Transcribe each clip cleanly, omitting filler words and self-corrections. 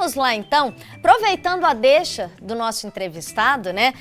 vamos lá então, aproveitando a deixa do nosso entrevistado, né?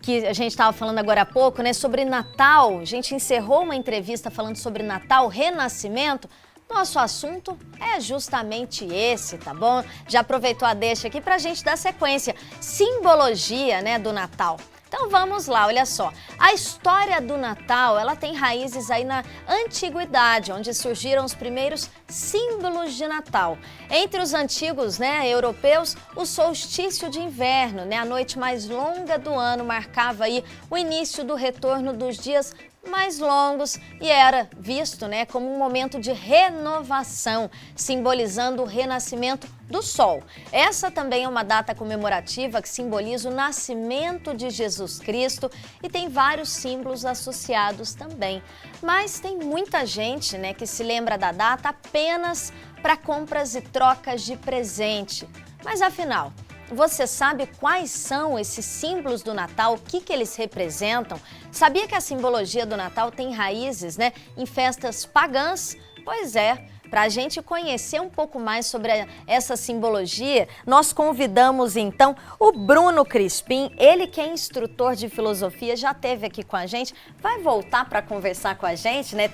Que a gente estava falando agora há pouco, né? Sobre Natal. A gente encerrou uma entrevista falando sobre Natal, renascimento. Nosso assunto é justamente esse, tá bom? Já aproveitou a deixa aqui para a gente dar sequência. Simbologia, né, do Natal. Então vamos lá, olha só. A história do Natal, ela tem raízes aí na antiguidade, onde surgiram os primeiros símbolos de Natal. Entre os antigos, né, europeus, o solstício de inverno, né, a noite mais longa do ano, marcava aí o início do retorno dos dias mais longos e era visto, né, como um momento de renovação, simbolizando o renascimento do Sol. Essa também é uma data comemorativa que simboliza o nascimento de Jesus Cristo e tem vários símbolos associados também. Mas tem muita gente, né, que se lembra da data apenas para compras e trocas de presente. Mas afinal, você sabe quais são esses símbolos do Natal, o que eles representam? Sabia que a simbologia do Natal tem raízes, né, em festas pagãs? Pois é. Para a gente conhecer um pouco mais sobre essa simbologia, nós convidamos então o Bruno Crispim, ele que é instrutor de filosofia, já esteve aqui com a gente, vai voltar para conversar com a gente, né?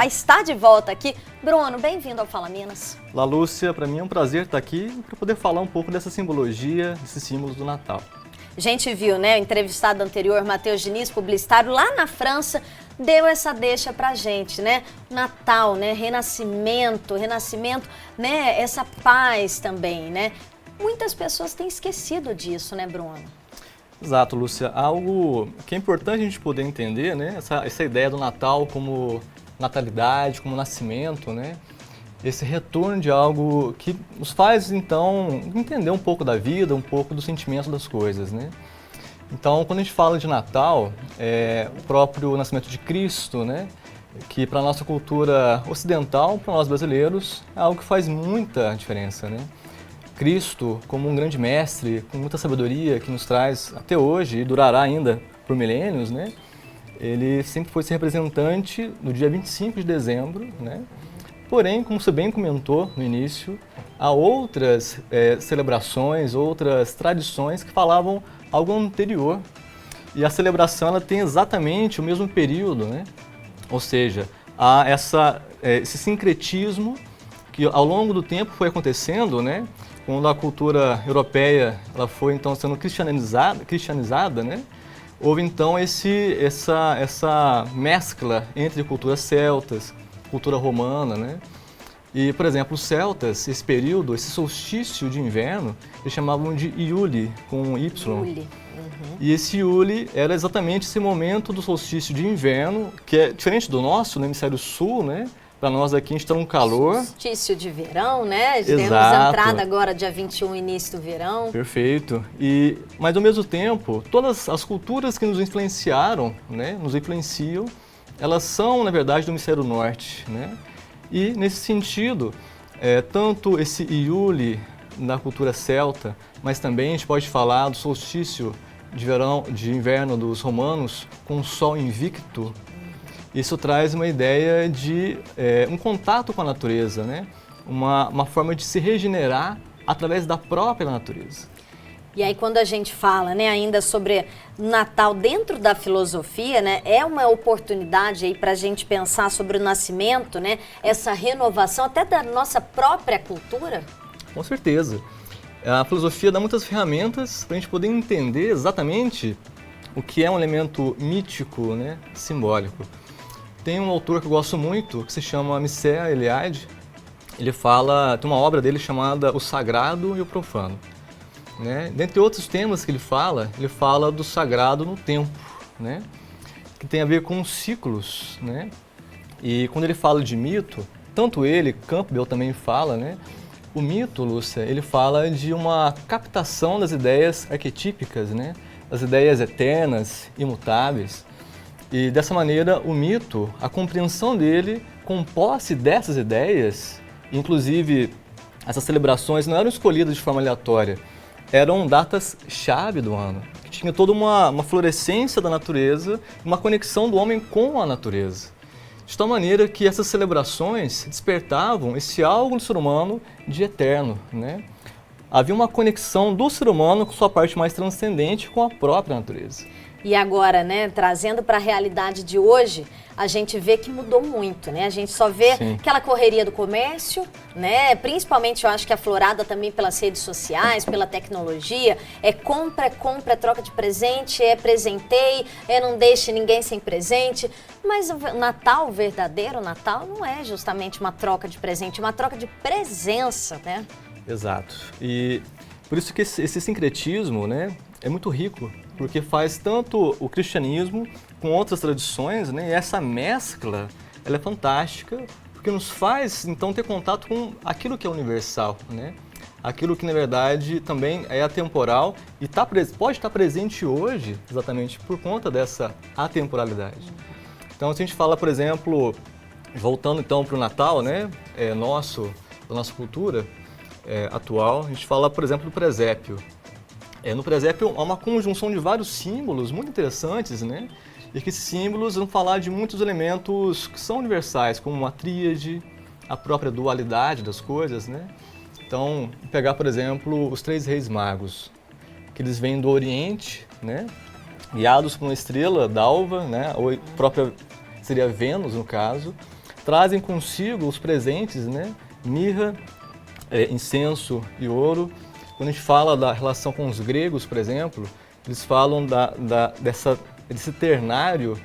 Está de volta aqui. Bruno, bem-vindo ao Fala Minas. Olá, Lúcia, para mim é um prazer estar aqui para poder falar um pouco dessa simbologia, desses símbolos do Natal. A gente viu, né, o entrevistado anterior, Matheus Diniz, publicitário, lá na França, deu essa deixa pra gente, né? Natal, né? Renascimento, né? Essa paz também, né? Muitas pessoas têm esquecido disso, né, Bruno? Exato, Lúcia. Algo que é importante a gente poder entender, né? Essa ideia do Natal como natalidade, como nascimento, né? Esse retorno de algo que nos faz, então, entender um pouco da vida, um pouco do sentimento das coisas, né? Então, quando a gente fala de Natal, o próprio nascimento de Cristo, né? Que para a nossa cultura ocidental, para nós brasileiros, é algo que faz muita diferença, né? Cristo, como um grande mestre, com muita sabedoria, que nos traz até hoje e durará ainda por milênios, né? Ele sempre foi esse representante no dia 25 de dezembro, né? Porém, como você bem comentou no início, há outras celebrações, outras tradições que falavam algo anterior. E a celebração ela tem exatamente o mesmo período, né? Ou seja, há esse sincretismo que ao longo do tempo foi acontecendo, né? Quando a cultura europeia ela foi então sendo cristianizada, né? Houve então essa mescla entre culturas celtas, cultura romana, né? E, por exemplo, os celtas, esse período, esse solstício de inverno, eles chamavam de Iule, com Y. Iule. Uhum. E esse Iule era exatamente esse momento do solstício de inverno, que é diferente do nosso, no hemisfério sul, né? Para nós aqui a gente está num calor. Solstício de verão, né? Exato. Temos entrada agora, dia 21, início do verão. Perfeito. Mas, ao mesmo tempo, todas as culturas que nos influenciaram, né? Nos influenciam, elas são, na verdade, do hemisfério norte, né? E, nesse sentido, tanto esse Iule na cultura celta, mas também a gente pode falar do solstício de inverno dos romanos com o sol invicto. Isso traz uma ideia de um contato com a natureza, né? Uma forma de se regenerar através da própria natureza. E aí quando a gente fala, né, ainda sobre Natal dentro da filosofia, né, é uma oportunidade aí para a gente pensar sobre o nascimento, né, essa renovação até da nossa própria cultura? Com certeza. A filosofia dá muitas ferramentas para a gente poder entender exatamente o que é um elemento mítico, né, simbólico. Tem um autor que eu gosto muito, que se chama Mircea Eliade. Tem uma obra dele chamada O Sagrado e o Profano. Né? Dentre outros temas que ele fala do sagrado no tempo, né? Que tem a ver com ciclos, né? E quando ele fala de mito, tanto ele, Campbell também fala, né? O mito, Lúcia, ele fala de uma captação das ideias arquetípicas, né? As ideias eternas, imutáveis. E dessa maneira, o mito, a compreensão dele, com posse dessas ideias, inclusive essas celebrações não eram escolhidas de forma aleatória, eram datas-chave do ano, que tinha toda uma florescência da natureza, uma conexão do homem com a natureza. De tal maneira que essas celebrações despertavam esse algo no ser humano de eterno, né? havia uma conexão do ser humano com sua parte mais transcendente com a própria natureza. E agora, né, trazendo para a realidade de hoje, a gente vê que mudou muito, né? A gente só vê Sim. aquela correria do comércio, né? Principalmente, eu acho que aflorada também pelas redes sociais, pela tecnologia. É compra, troca de presente, é presenteie, é não deixe ninguém sem presente. Mas o Natal, o verdadeiro Natal, não é justamente uma troca de presente, é uma troca de presença, né? Exato. E por isso que esse sincretismo, né, é muito rico, porque faz tanto o cristianismo com outras tradições, né, e essa mescla, ela é fantástica, porque nos faz, então, ter contato com aquilo que é universal, né? Aquilo que, na verdade, também é atemporal e pode estar presente hoje, exatamente por conta dessa atemporalidade. Então, se a gente fala, por exemplo, voltando então para o Natal, né, da nossa cultura atual, a gente fala, por exemplo, do presépio. No presépio há uma conjunção de vários símbolos muito interessantes, né? E que esses símbolos vão falar de muitos elementos que são universais, como a tríade, a própria dualidade das coisas, né? Então, pegar, por exemplo, os 3 reis magos, que eles vêm do Oriente, né? Guiados por uma estrela d'alva, né? Ou própria seria Vênus, no caso, trazem consigo os presentes, né? Mirra, incenso e ouro. Quando a gente fala da relação com os gregos, por exemplo, eles falam desse ternário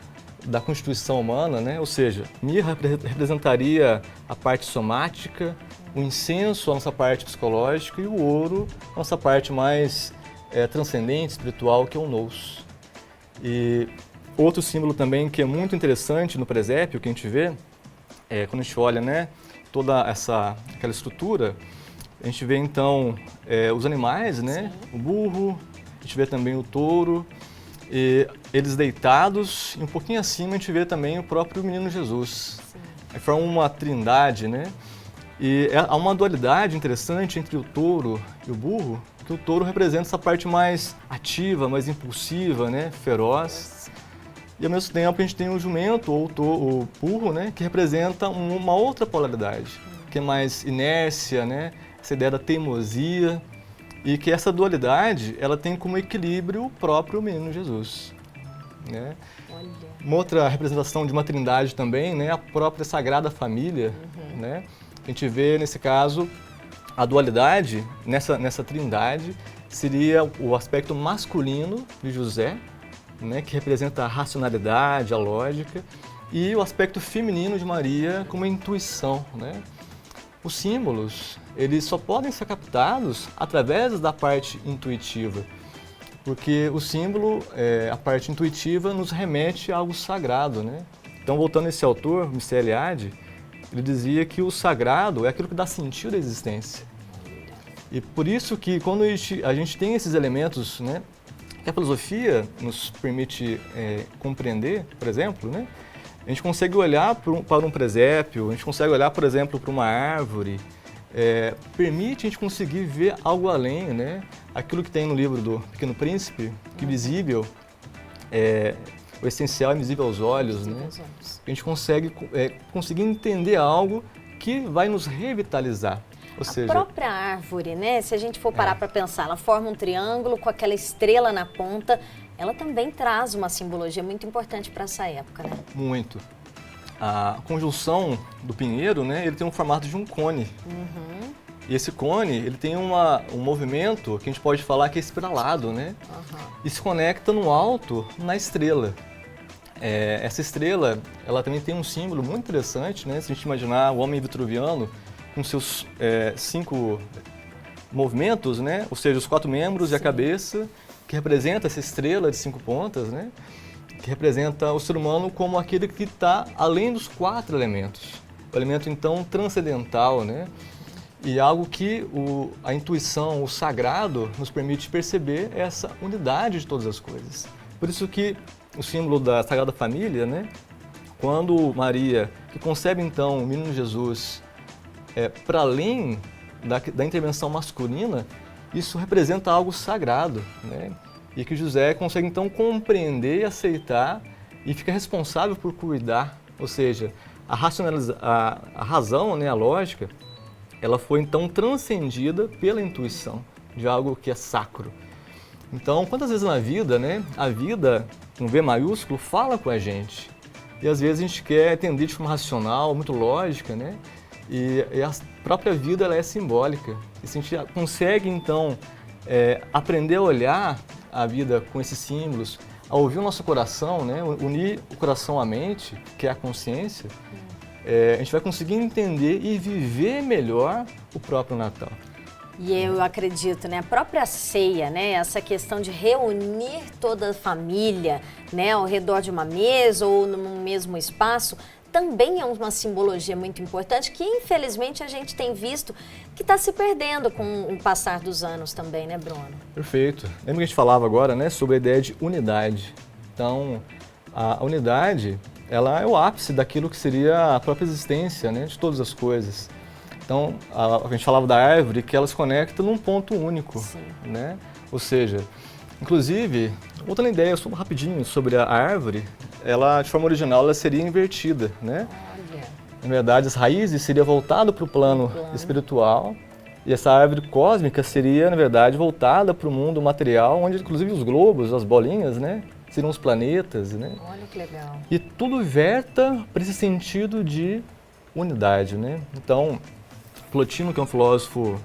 da constituição humana, né? Ou seja, mirra representaria a parte somática, o incenso a nossa parte psicológica e o ouro a nossa parte mais transcendente, espiritual, que é o nous. E outro símbolo também que é muito interessante no presépio, que a gente vê, quando a gente olha, né, toda aquela estrutura, a gente vê então os animais, né? Sim. O burro, a gente vê também o touro, e eles deitados, e um pouquinho acima a gente vê também o próprio menino Jesus. Aí forma uma trindade, né? E há uma dualidade interessante entre o touro e o burro, que o touro representa essa parte mais ativa, mais impulsiva, né? Feroz. E ao mesmo tempo a gente tem o jumento, ou o burro, né? Que representa uma outra polaridade, que é mais inércia, né? Essa ideia da teimosia, e que essa dualidade ela tem como equilíbrio o próprio menino Jesus, né? Olha. Uma outra representação de uma trindade também, né? A própria Sagrada Família, né? A gente vê nesse caso a dualidade nessa trindade seria o aspecto masculino de José, né? Que representa a racionalidade, a lógica, e o aspecto feminino de Maria como a intuição, né? Os símbolos, eles só podem ser captados através da parte intuitiva, porque o símbolo, a parte intuitiva, nos remete a algo sagrado, né? Então, voltando a esse autor, Mircea Eliade, ele dizia que o sagrado é aquilo que dá sentido à existência. E por isso que quando a gente tem esses elementos, né, que a filosofia nos permite compreender, por exemplo, né? A gente consegue olhar para um presépio, a gente consegue olhar, por exemplo, para uma árvore, permite a gente conseguir ver algo além, né? Aquilo que tem no livro do Pequeno Príncipe, que visível, o essencial é invisível aos olhos, né? A gente consegue conseguir entender algo que vai nos revitalizar. Ou seja, a própria árvore, né? Se a gente for parar para pensar, ela forma um triângulo com aquela estrela na ponta. Ela também traz uma simbologia muito importante para essa época, né? Muito. A conjunção do pinheiro, né, ele tem um formato de um cone. E esse cone, ele tem um movimento que a gente pode falar que é espiralado, né? E se conecta no alto, na estrela. Essa estrela, ela também tem um símbolo muito interessante, né? Se a gente imaginar o homem vitruviano com seus 5 movimentos, né? Ou seja, os 4 membros e a cabeça, que representa essa estrela de 5 pontas, né? Que representa o ser humano como aquele que está além dos 4 elementos. O elemento, então, transcendental, né? E algo que a intuição, o sagrado, nos permite perceber essa unidade de todas as coisas. Por isso que o símbolo da Sagrada Família, né? Quando Maria, que concebe, então, o menino Jesus para além da intervenção masculina, isso representa algo sagrado, né? E que José consegue então compreender e aceitar e fica responsável por cuidar, ou seja, a razão, né, a lógica, ela foi então transcendida pela intuição de algo que é sacro. Então, quantas vezes na vida, né, a vida, com V maiúsculo, fala com a gente. E às vezes a gente quer entender de forma racional, muito lógica, né? E a própria vida ela é simbólica. E se a gente consegue, então, aprender a olhar a vida com esses símbolos, a ouvir o nosso coração, né? Unir o coração à mente, que é a consciência, a gente vai conseguir entender e viver melhor o próprio Natal. E eu acredito, né, a própria ceia, né, essa questão de reunir toda a família, né, ao redor de uma mesa ou num mesmo espaço, também é uma simbologia muito importante que, infelizmente, a gente tem visto que está se perdendo com o passar dos anos também, né, Bruno? Perfeito. Lembra que a gente falava agora, né, sobre a ideia de unidade. Então, a unidade, ela é o ápice daquilo que seria a própria existência, né, de todas as coisas. Então, a gente falava da árvore que ela se conecta num ponto único, né? Ou seja, inclusive, outra ideia rapidinho sobre a árvore, ela de forma original ela seria invertida, né? Olha. Na verdade, as raízes seriam voltadas para o plano espiritual e essa árvore cósmica seria, na verdade, voltada para o mundo material, onde inclusive os globos, as bolinhas, né? Seriam os planetas, né? Olha que legal. E tudo verta para esse sentido de unidade, né? Então, Plotino, que é um filósofo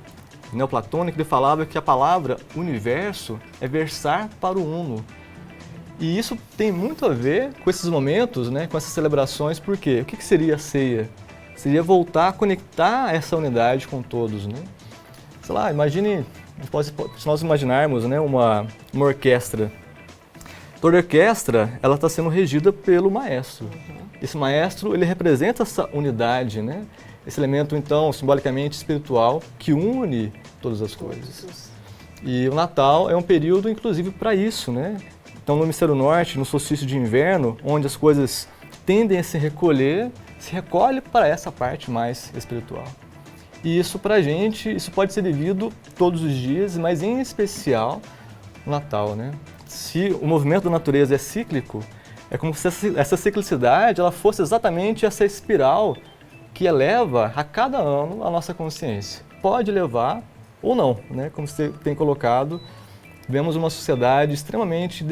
neoplatônico, ele falava que a palavra universo é versar para o uno. E isso tem muito a ver com esses momentos, né, com essas celebrações, porque o que seria a ceia? Seria voltar a conectar essa unidade com todos, né? Sei lá, imagine, se nós imaginarmos, né, uma orquestra. Toda orquestra, ela está sendo regida pelo maestro. Esse maestro, ele representa essa unidade, né? Esse elemento, então, simbolicamente espiritual, que une todas as coisas. E o Natal é um período, inclusive, para isso, né? Então, no hemisfério norte, no solstício de inverno, onde as coisas tendem a se recolher, se recolhe para essa parte mais espiritual. E isso, para a gente, isso pode ser vivido todos os dias, mas em especial no Natal, né? Se o movimento da natureza é cíclico, é como se essa ciclicidade ela fosse exatamente essa espiral que eleva a cada ano a nossa consciência. Pode levar ou não, né? Como você tem colocado, vemos uma sociedade extremamente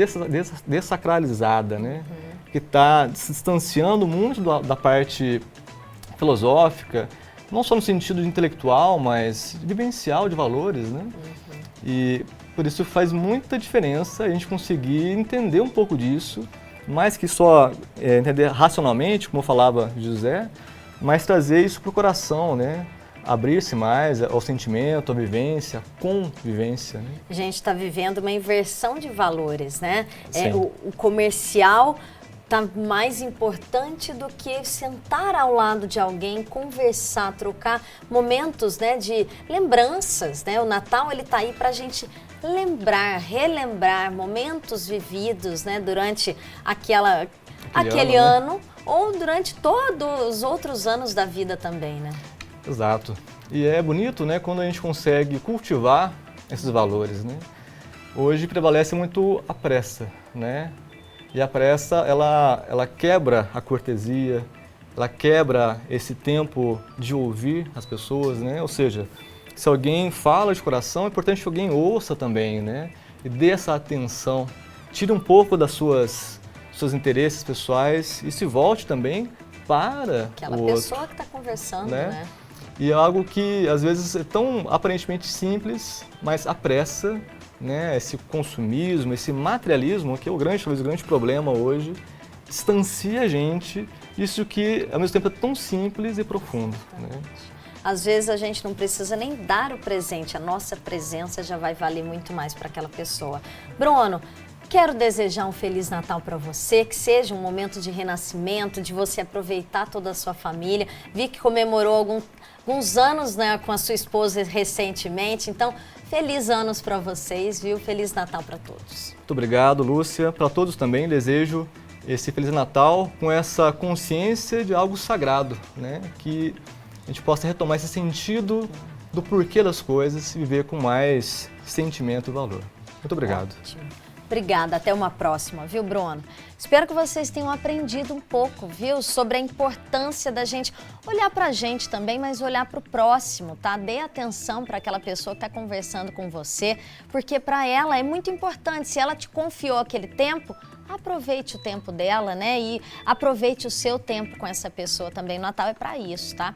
dessacralizada, né? Que está se distanciando muito da parte filosófica, não só no sentido de intelectual, mas vivencial de valores, né? E por isso faz muita diferença a gente conseguir entender um pouco disso, mais que só entender racionalmente, como falava José, mas trazer isso para o coração, né? Abrir-se mais ao sentimento, à vivência, à convivência. Né? A gente está vivendo uma inversão de valores, né? O comercial está mais importante do que sentar ao lado de alguém, conversar, trocar momentos, né, de lembranças, né? O Natal ele está aí para a gente lembrar, relembrar momentos vividos, né, durante aquele ano, né? Ou durante todos os outros anos da vida também, né? Exato. E é bonito, né, quando a gente consegue cultivar esses valores, né? Hoje prevalece muito a pressa, né? E a pressa, ela quebra a cortesia, ela quebra esse tempo de ouvir as pessoas, né? Ou seja, se alguém fala de coração, é importante que alguém ouça também, né? E dê essa atenção, tire um pouco das seus interesses pessoais e se volte também para aquela o pessoa outro, que está conversando, né? né? E é algo que às vezes é tão aparentemente simples, mas a pressa, né? Esse consumismo, esse materialismo, que é talvez o grande problema hoje, distancia a gente disso que ao mesmo tempo é tão simples e profundo, né? Às vezes a gente não precisa nem dar o presente, a nossa presença já vai valer muito mais para aquela pessoa. Bruno, quero desejar um Feliz Natal para você, que seja um momento de renascimento, de você aproveitar toda a sua família. Vi que comemorou alguns anos, né, com a sua esposa recentemente, então feliz anos para vocês, viu? Feliz Natal para todos. Muito obrigado, Lúcia. Para todos também desejo esse Feliz Natal com essa consciência de algo sagrado, né? Que a gente possa retomar esse sentido do porquê das coisas e viver com mais sentimento e valor. Muito obrigado. Ótimo. Obrigada, até uma próxima, viu, Bruno? Espero que vocês tenham aprendido um pouco, viu, sobre a importância da gente olhar pra gente também, mas olhar pro próximo, tá? Dê atenção para aquela pessoa que está conversando com você, porque para ela é muito importante. Se ela te confiou aquele tempo, aproveite o tempo dela, né? E aproveite o seu tempo com essa pessoa também. O Natal é para isso, tá?